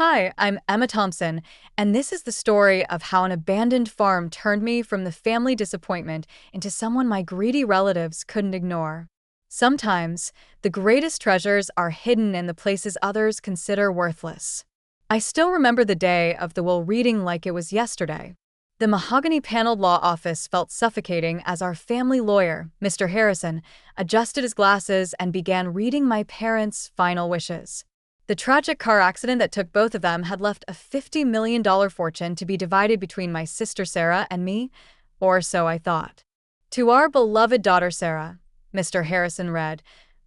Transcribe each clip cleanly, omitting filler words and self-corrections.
Hi, I'm Emma Thompson, and this is the story of how an abandoned farm turned me from the family disappointment into someone my greedy relatives couldn't ignore. Sometimes, the greatest treasures are hidden in the places others consider worthless. I still remember the day of the will reading like it was yesterday. The mahogany-paneled law office felt suffocating as our family lawyer, Mr. Harrison, adjusted his glasses and began reading my parents' final wishes. The tragic car accident that took both of them had left a $50 million fortune to be divided between my sister Sarah and me, or so I thought. To our beloved daughter Sarah, Mr. Harrison read,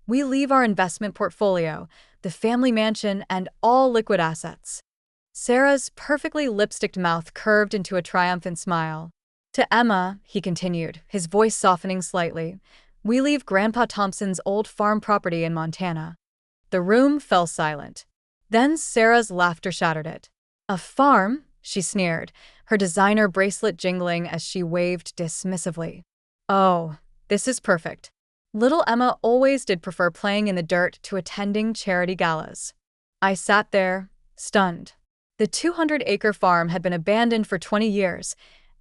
we leave our investment portfolio, the family mansion, and all liquid assets. Sarah's perfectly lipsticked mouth curved into a triumphant smile. To Emma, he continued, his voice softening slightly, we leave Grandpa Thompson's old farm property in Montana. The room fell silent. Then Sarah's laughter shattered it. A farm? She sneered, her designer bracelet jingling as she waved dismissively. Oh, this is perfect. Little Emma always did prefer playing in the dirt to attending charity galas. I sat there, stunned. The 200-acre farm had been abandoned for 20 years,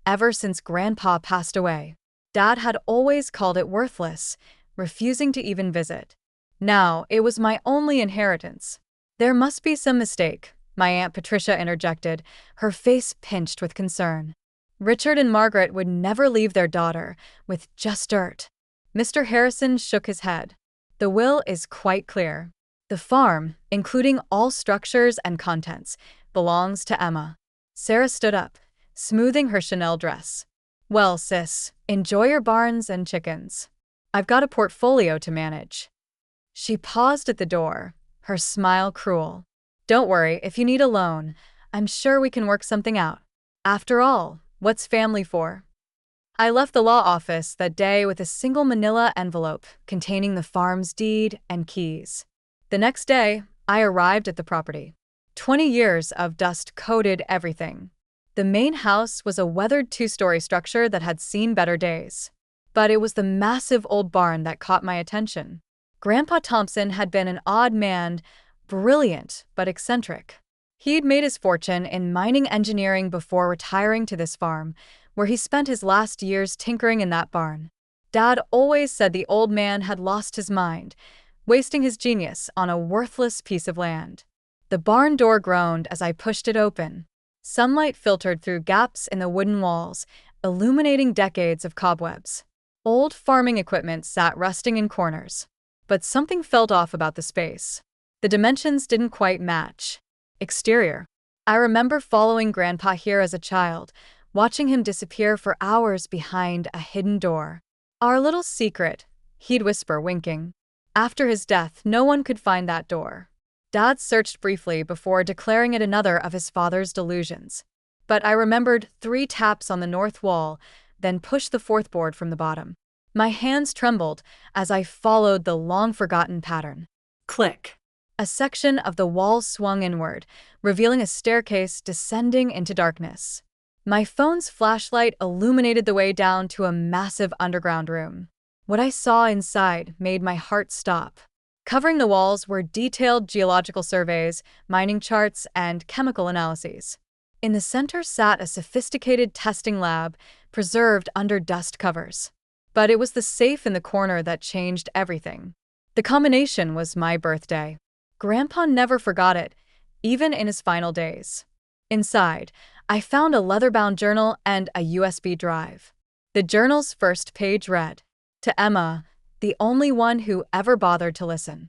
ever since Grandpa passed away. Dad had always called it worthless, refusing to even visit. Now, it was my only inheritance. There must be some mistake, my Aunt Patricia interjected, her face pinched with concern. Richard and Margaret would never leave their daughter with just dirt. Mr. Harrison shook his head. The will is quite clear. The farm, including all structures and contents, belongs to Emma. Sarah stood up, smoothing her Chanel dress. Well, sis, enjoy your barns and chickens. I've got a portfolio to manage. She paused at the door, her smile cruel. Don't worry, if you need a loan, I'm sure we can work something out. After all, what's family for? I left the law office that day with a single manila envelope containing the farm's deed and keys. The next day, I arrived at the property. 20 years of dust coated everything. The main house was a weathered two-story structure that had seen better days. But it was the massive old barn that caught my attention. Grandpa Thompson had been an odd man, brilliant but eccentric. He'd made his fortune in mining engineering before retiring to this farm, where he spent his last years tinkering in that barn. Dad always said the old man had lost his mind, wasting his genius on a worthless piece of land. The barn door groaned as I pushed it open. Sunlight filtered through gaps in the wooden walls, illuminating decades of cobwebs. Old farming equipment sat rusting in corners. But something felt off about the space. The dimensions didn't quite match. Exterior. I remember following Grandpa here as a child, watching him disappear for hours behind a hidden door. Our little secret, he'd whisper, winking. After his death, no one could find that door. Dad searched briefly before declaring it another of his father's delusions. But I remembered 3 taps on the north wall, then pushed the 4th board from the bottom. My hands trembled as I followed the long-forgotten pattern. Click. A section of the wall swung inward, revealing a staircase descending into darkness. My phone's flashlight illuminated the way down to a massive underground room. What I saw inside made my heart stop. Covering the walls were detailed geological surveys, mining charts, and chemical analyses. In the center sat a sophisticated testing lab, preserved under dust covers. But it was the safe in the corner that changed everything. The combination was my birthday. Grandpa never forgot it, even in his final days. Inside, I found a leather-bound journal and a USB drive. The journal's first page read, "To Emma, the only one who ever bothered to listen."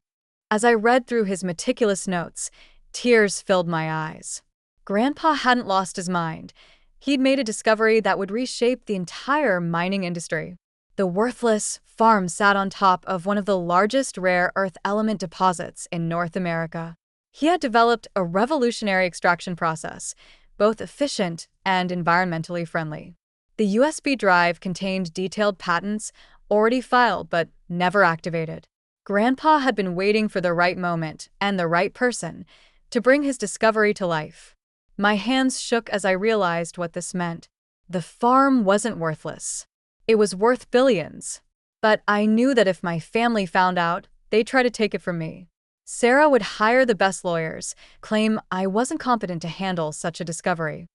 As I read through his meticulous notes, tears filled my eyes. Grandpa hadn't lost his mind. He'd made a discovery that would reshape the entire mining industry. The worthless farm sat on top of one of the largest rare earth element deposits in North America. He had developed a revolutionary extraction process, both efficient and environmentally friendly. The USB drive contained detailed patents, already filed but never activated. Grandpa had been waiting for the right moment and the right person to bring his discovery to life. My hands shook as I realized what this meant. The farm wasn't worthless. It was worth billions. But I knew that if my family found out, they'd try to take it from me. Sarah would hire the best lawyers, claim I wasn't competent to handle such a discovery.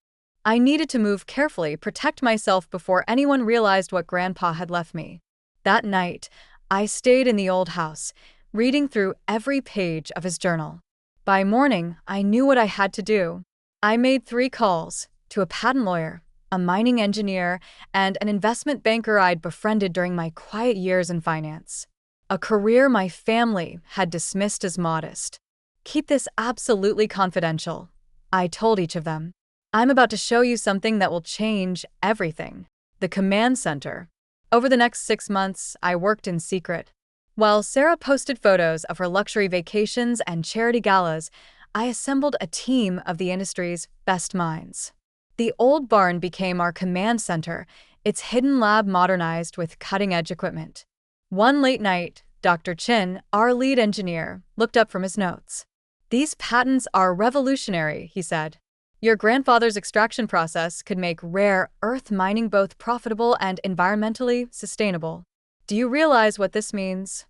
I needed to move carefully, protect myself before anyone realized what Grandpa had left me. That night, I stayed in the old house, reading through every page of his journal. By morning, I knew what I had to do. I made 3 calls to a patent lawyer, a mining engineer, and an investment banker I'd befriended during my quiet years in finance. A career my family had dismissed as modest. Keep this absolutely confidential, I told each of them. I'm about to show you something that will change everything. The command center. Over the next 6 months, I worked in secret. While Sarah posted photos of her luxury vacations and charity galas, I assembled a team of the industry's best minds. The old barn became our command center, its hidden lab modernized with cutting-edge equipment. One late night, Dr. Chin, our lead engineer, looked up from his notes. "These patents are revolutionary," he said. "Your grandfather's extraction process could make rare earth mining both profitable and environmentally sustainable. Do you realize what this means?"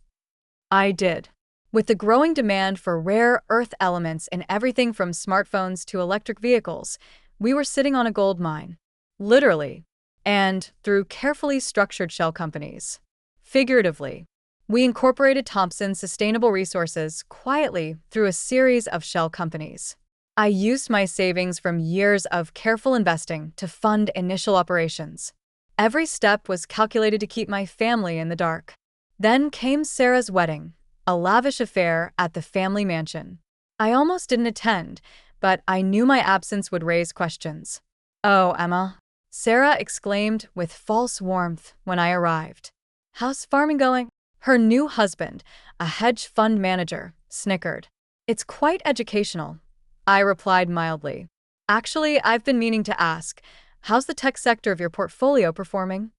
I did. With the growing demand for rare earth elements in everything from smartphones to electric vehicles, we were sitting on a gold mine. Literally. And through carefully structured shell companies. Figuratively. We incorporated Thompson's sustainable resources quietly through a series of shell companies. I used my savings from years of careful investing to fund initial operations. Every step was calculated to keep my family in the dark. Then came Sarah's wedding, a lavish affair at the family mansion. I almost didn't attend, but I knew my absence would raise questions. "Oh, Emma," Sarah exclaimed with false warmth when I arrived. "How's farming going?" Her new husband, a hedge fund manager, snickered. "It's quite educational," I replied mildly. "Actually, I've been meaning to ask, how's the tech sector of your portfolio performing?"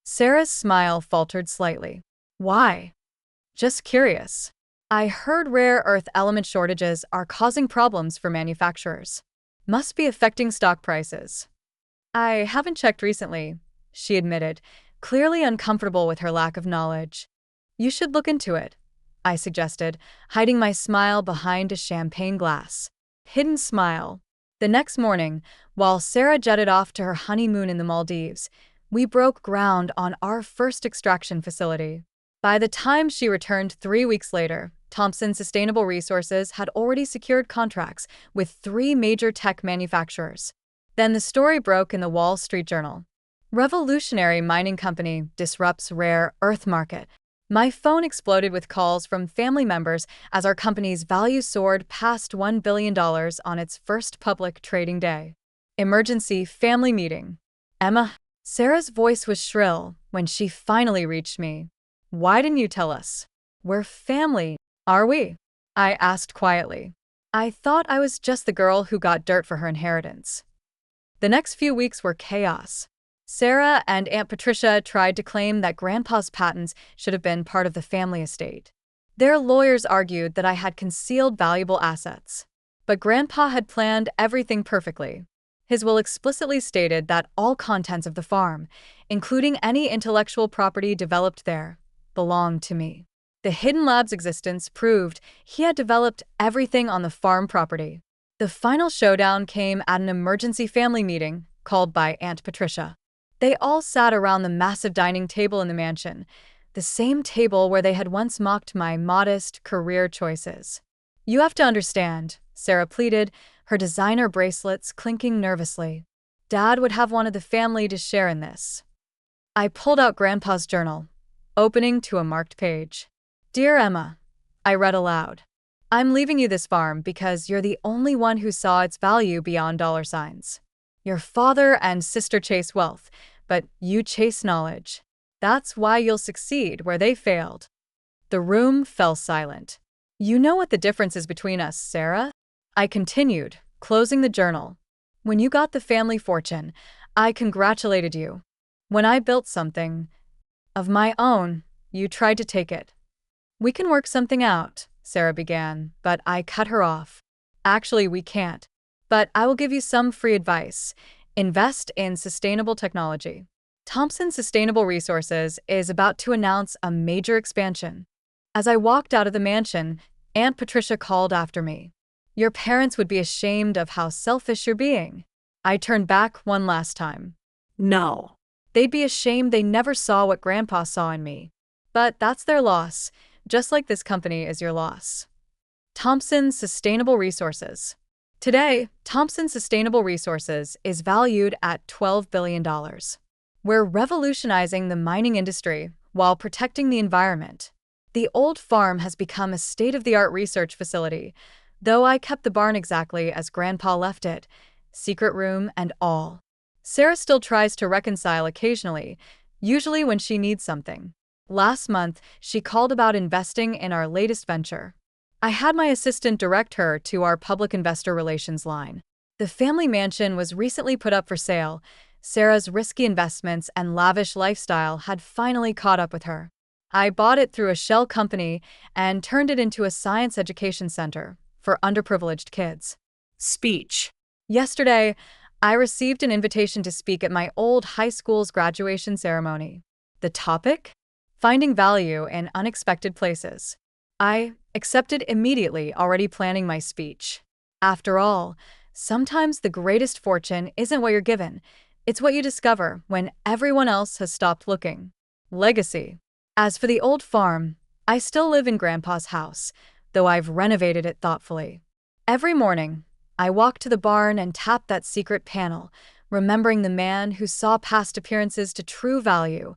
Sarah's smile faltered slightly. "Why?" "Just curious. I heard rare earth element shortages are causing problems for manufacturers. Must be affecting stock prices." "I haven't checked recently," she admitted, clearly uncomfortable with her lack of knowledge. "You should look into it," I suggested, hiding my smile behind a champagne glass. Hidden smile. The next morning, while Sarah jetted off to her honeymoon in the Maldives, we broke ground on our first extraction facility. By the time she returned 3 weeks later, Thompson Sustainable Resources had already secured contracts with 3 major tech manufacturers. Then the story broke in the Wall Street Journal. "Revolutionary mining company disrupts rare earth market." My phone exploded with calls from family members as our company's value soared past $1 billion on its first public trading day. Emergency family meeting. "Emma." Sarah's voice was shrill when she finally reached me. "Why didn't you tell us? We're family, are we?" I asked quietly. I thought I was just the girl who got dirt for her inheritance. The next few weeks were chaos. Sarah and Aunt Patricia tried to claim that Grandpa's patents should have been part of the family estate. Their lawyers argued that I had concealed valuable assets. But Grandpa had planned everything perfectly. His will explicitly stated that all contents of the farm, including any intellectual property developed there, belonged to me. The hidden lab's existence proved he had developed everything on the farm property. The final showdown came at an emergency family meeting called by Aunt Patricia. They all sat around the massive dining table in the mansion, the same table where they had once mocked my modest career choices. "You have to understand," Sarah pleaded, her designer bracelets clinking nervously. "Dad would have wanted the family to share in this." I pulled out Grandpa's journal, opening to a marked page. "Dear Emma," I read aloud, "I'm leaving you this farm because you're the only one who saw its value beyond dollar signs. Your father and sister chase wealth, but you chase knowledge. That's why you'll succeed where they failed." The room fell silent. "You know what the difference is between us, Sarah?" I continued, closing the journal. "When you got the family fortune, I congratulated you. When I built something of my own, you tried to take it." "We can work something out," Sarah began, but I cut her off. "Actually, we can't. But I will give you some free advice. Invest in sustainable technology. Thompson Sustainable Resources is about to announce a major expansion." As I walked out of the mansion, Aunt Patricia called after me. Your parents would be ashamed of how selfish you're being. I turned back one last time. No. They'd be ashamed they never saw what Grandpa saw in me. But that's their loss, just like this company is your loss. Thompson's Sustainable Resources. Today, Thompson Sustainable Resources is valued at $12 billion. We're revolutionizing the mining industry while protecting the environment. The old farm has become a state-of-the-art research facility, though I kept the barn exactly as Grandpa left it, secret room and all. Sarah still tries to reconcile occasionally, usually when she needs something. Last month, she called about investing in our latest venture. I had my assistant direct her to our public investor relations line. The family mansion was recently put up for sale. Sarah's risky investments and lavish lifestyle had finally caught up with her. I bought it through a shell company and turned it into a science education center for underprivileged kids. Speech. Yesterday, I received an invitation to speak at my old high school's graduation ceremony. The topic? Finding value in unexpected places. I accepted immediately, already planning my speech. After all, sometimes the greatest fortune isn't what you're given, it's what you discover when everyone else has stopped looking. Legacy. As for the old farm, I still live in Grandpa's house, though I've renovated it thoughtfully. Every morning, I walk to the barn and tap that secret panel, remembering the man who saw past appearances to true value,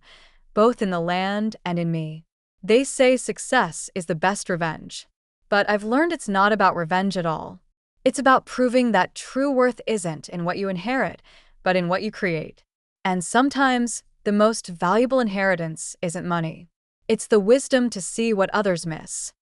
both in the land and in me. They say success is the best revenge. But I've learned it's not about revenge at all. It's about proving that true worth isn't in what you inherit, but in what you create. And sometimes, the most valuable inheritance isn't money. It's the wisdom to see what others miss.